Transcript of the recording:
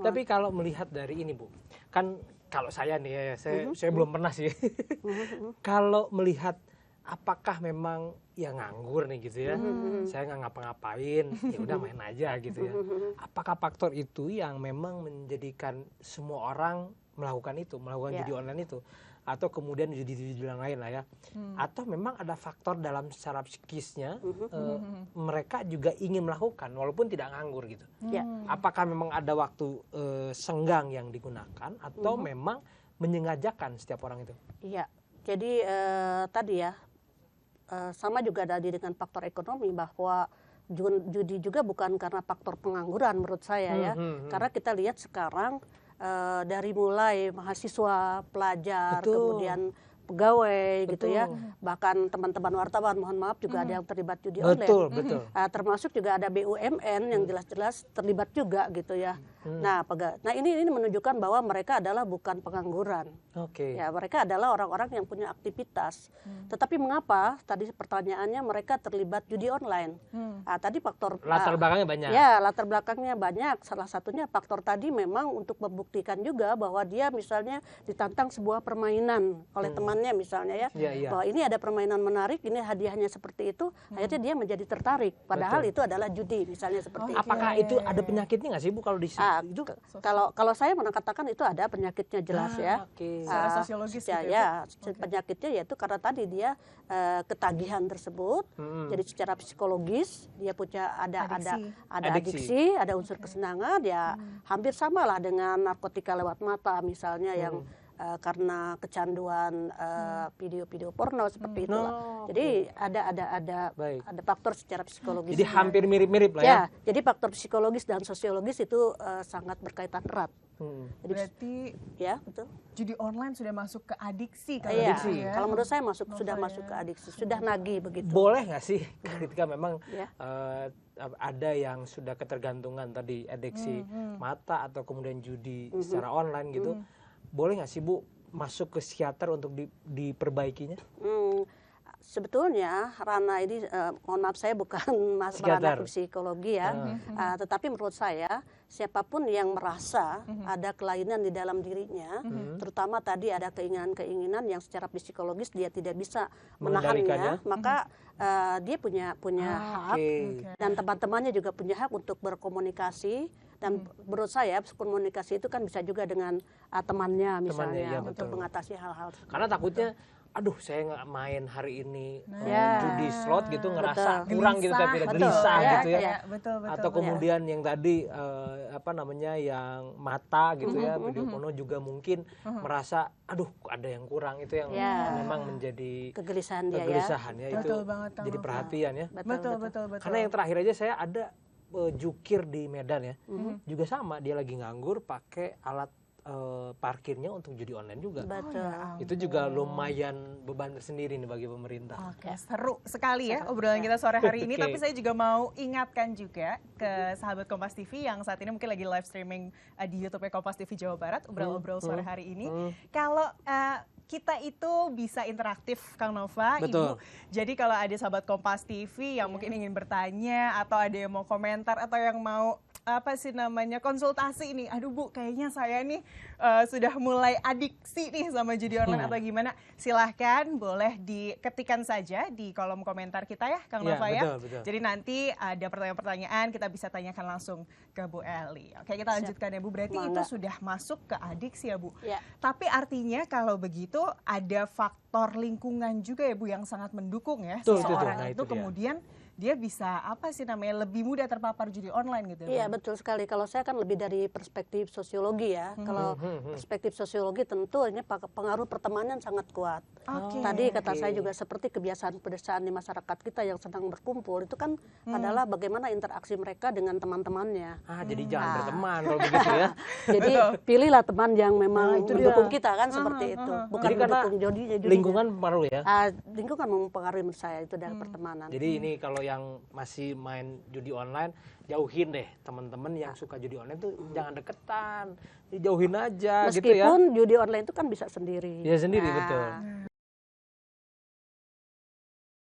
Tapi kalau melihat dari ini Bu, kan kalau saya nih ya, saya belum pernah sih. Kalau melihat apakah memang ya nganggur nih gitu ya, saya nggak ngapa-ngapain, ya udah main aja gitu ya. Apakah faktor itu yang memang menjadikan semua orang melakukan judi online itu, atau kemudian judi-judi yang lain lah ya, atau memang ada faktor dalam secara psikisnya mereka juga ingin melakukan walaupun tidak nganggur gitu. Apakah memang ada waktu senggang yang digunakan atau memang menyengajakan setiap orang itu? Iya, jadi tadi ya sama juga tadi dengan faktor ekonomi, bahwa judi juga bukan karena faktor pengangguran menurut saya ya, karena kita lihat sekarang dari mulai mahasiswa, pelajar, kemudian pegawai gitu ya, bahkan teman-teman wartawan, mohon maaf juga ada yang terlibat judi online. Termasuk juga ada BUMN yang jelas-jelas terlibat juga gitu ya. Nah ini menunjukkan bahwa mereka adalah bukan pengangguran. Ya, mereka adalah orang-orang yang punya aktivitas. Tetapi mengapa tadi pertanyaannya mereka terlibat judi online? Tadi faktor latar belakangnya banyak. Ya, latar belakangnya banyak. Salah satunya faktor tadi memang untuk membuktikan juga bahwa dia misalnya ditantang sebuah permainan oleh temannya misalnya ya, bahwa ini ada permainan menarik, ini hadiahnya seperti itu, akhirnya dia menjadi tertarik. Padahal itu adalah judi misalnya seperti itu. Apakah itu ada penyakitnya nggak sih Bu kalau di sini? Kalau saya mengatakan itu ada penyakitnya jelas ya. Secara sosiologis ya, penyakitnya yaitu karena tadi dia ketagihan tersebut, jadi secara psikologis dia punya ada adiksi, ada unsur kesenangan, ya hampir sama lah dengan narkotika lewat mata misalnya yang karena kecanduan video-video porno seperti itu. Jadi ada faktor secara psikologis. Jadi hampir mirip-mirip lah ya. Jadi faktor psikologis dan sosiologis itu sangat berkaitan erat. Jadi berarti ya betul. Judi online sudah masuk ke adiksi kan? Ya? Kalau menurut saya sudah masuk ke adiksi, sudah nagih begitu. Boleh nggak sih ketika memang ada yang sudah ketergantungan tadi adiksi mata atau kemudian judi secara online gitu, boleh nggak sih Bu masuk ke psikiater untuk diperbaikinya? Sebetulnya Rana ini, mohon maaf saya bukan ranah psikologi ya, tetapi menurut saya siapapun yang merasa ada kelainan di dalam dirinya, terutama tadi ada keinginan-keinginan yang secara psikologis dia tidak bisa menahannya, maka dia punya hak, dan teman-temannya juga punya hak untuk berkomunikasi. Dan menurut saya komunikasi itu kan bisa juga dengan temannya misalnya, untuk mengatasi hal-hal. Karena takutnya aduh saya nggak main hari ini judi slot gitu, ngerasa kurang gitu, tapi gelisah gitu ya. Atau kemudian yang tadi yang mata gitu ya, video porno juga mungkin merasa aduh ada yang kurang, itu yang memang menjadi kegelisahan ya, itu jadi perhatian ya. Betul. Karena yang terakhir aja saya ada jukir di Medan ya, juga sama, dia lagi nganggur pakai alat parkirnya untuk judi online juga. Itu juga lumayan beban tersendiri nih bagi pemerintah. Seru sekali ya obrolan kita sore hari ini. Tapi saya juga mau ingatkan juga ke sahabat Kompas TV yang saat ini mungkin lagi live streaming di YouTube Kompas TV Jawa Barat, obrol-obrol sore hari ini. Kalau kita itu bisa interaktif, Kang Nova, Ibu. Jadi kalau ada sahabat Kompas TV yang mungkin ingin bertanya, atau ada yang mau komentar, atau yang mau konsultasi nih, aduh Bu, kayaknya saya nih sudah mulai adiksi nih sama judi online atau gimana, silahkan boleh diketikkan saja di kolom komentar kita ya, Kang Nova ya. Betul. Jadi nanti ada pertanyaan-pertanyaan kita bisa tanyakan langsung ke Bu Eli. Oke, kita lanjutkan ya Bu. Berarti itu sudah masuk ke adiksi ya Bu. Tapi artinya kalau begitu ada faktor lingkungan juga ya Bu yang sangat mendukung ya, seseorang itu kemudian dia bisa lebih mudah terpapar judi online gitu. Iya, betul sekali. Kalau saya kan lebih dari perspektif sosiologi ya. Kalau perspektif sosiologi tentu ini pengaruh pertemanan sangat kuat. Tadi kata saya juga seperti kebiasaan-kebiasaan di masyarakat kita yang sedang berkumpul itu kan adalah bagaimana interaksi mereka dengan teman-temannya. Jadi jangan berteman kalau begitu ya. Jadi pilihlah teman yang memang mendukung kita kan seperti itu. Bukan mendukung judi. Lingkungan mempengaruhi ya? Lingkungan mempengaruhi menurut saya itu dari pertemanan. Jadi ini kalau yang masih main judi online, jauhin deh teman-teman yang suka judi online tuh, jangan deketan, dijauhin aja. Meskipun gitu ya. Judi online itu kan bisa sendiri. Ya sendiri, betul.